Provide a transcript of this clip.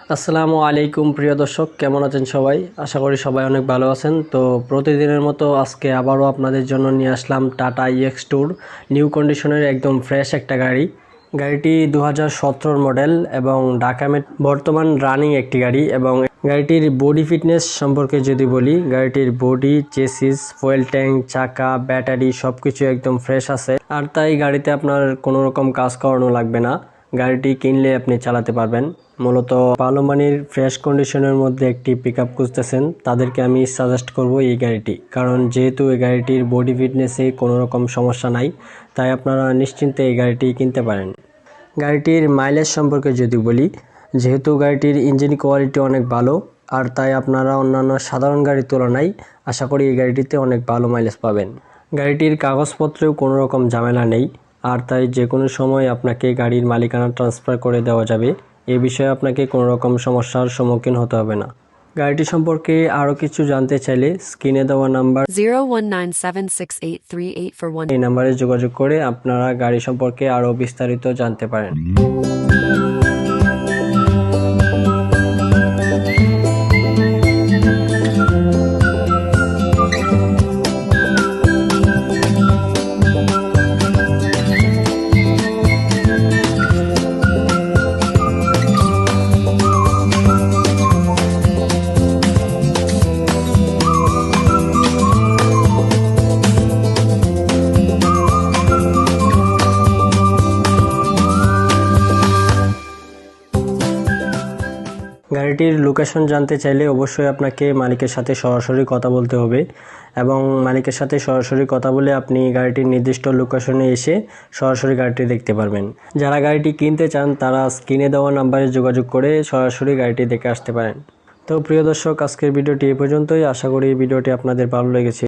আসসালামু আলাইকুম প্রিয় দর্শক, কেমন আছেন সবাই? আশা করি সবাই অনেক ভালো আছেন। তো প্রতিদিনের মতো আজকে আবারও আপনাদের জন্য নিয়ে আসলাম টাটা EX2 নিউ কন্ডিশনের একদম ফ্রেশ একটা গাড়ি। গাড়িটি 2017 মডেল এবং ঢাকা বর্তমান রানিং একটি গাড়ি। এবং গাড়িটির বডি ফিটনেস সম্পর্কে যদি বলি, গাড়িটির বডি, চেসিস, ফুয়েল ট্যাঙ্ক, চাকা, ব্যাটারি সবকিছু একদম ফ্রেশ আছে। আর তাই গাড়িতে আপনার কোনো রকম কাজ করানো লাগবে না। গাড়িটি কিনলে আপনি চালাতে পারবেন। মূলত ভালো মানের ফ্রেশ কন্ডিশনের মধ্যে একটি পিকআপ খুঁজতেছেন, তাদেরকে আমি সাজেস্ট করব এই গাড়িটি। কারণ যেহেতু এই গাড়িটির বডি ফিটনেসে কোনো রকম সমস্যা নাই, তাই আপনারা নিশ্চিন্তে এই গাড়িটি কিনতে পারেন। গাড়িটির মাইলেজ সম্পর্কে যদি বলি, যেহেতু গাড়িটির ইঞ্জিন কোয়ালিটি অনেক ভালো, আর তাই আপনারা অন্যান্য সাধারণ গাড়ির তুলনায় আশা করি এই গাড়িটিতে অনেক ভালো মাইলেজ পাবেন। গাড়িটির কাগজপত্রেও কোনো রকম ঝামেলা নেই, আর তাই যে কোনো সময় আপনাকে গাড়ির মালিকানা ট্রান্সফার করে দেওয়া যাবে। এ বিষয়ে আপনাকে কোনো রকম সমস্যার সম্মুখীন হতে হবে না। গাড়িটি সম্পর্কে আরও কিছু জানতে চাইলে স্ক্রিনে দেওয়া নাম্বার 019768384 এই নাম্বারে যোগাযোগ করে আপনারা গাড়ি সম্পর্কে আরও বিস্তারিত জানতে পারেন। গাড়িটির লোকেশন জানতে চাইলে অবশ্যই আপনাকে মালিকের সাথে সরাসরি কথা বলতে হবে, এবং মালিকের সাথে সরাসরি কথা বলে আপনি গাড়িটির নির্দিষ্ট লোকেশনে এসে সরাসরি গাড়িটি দেখতে পারবেন। যারা গাড়িটি কিনতে চান তারা স্ক্রিনে দেওয়া নাম্বারে যোগাযোগ করে সরাসরি গাড়িটি দেখে আসতে পারেন। তো প্রিয় দর্শক, আজকের ভিডিওটি এ পর্যন্তই। আশা করি এই ভিডিওটি আপনাদের ভালো লেগেছে।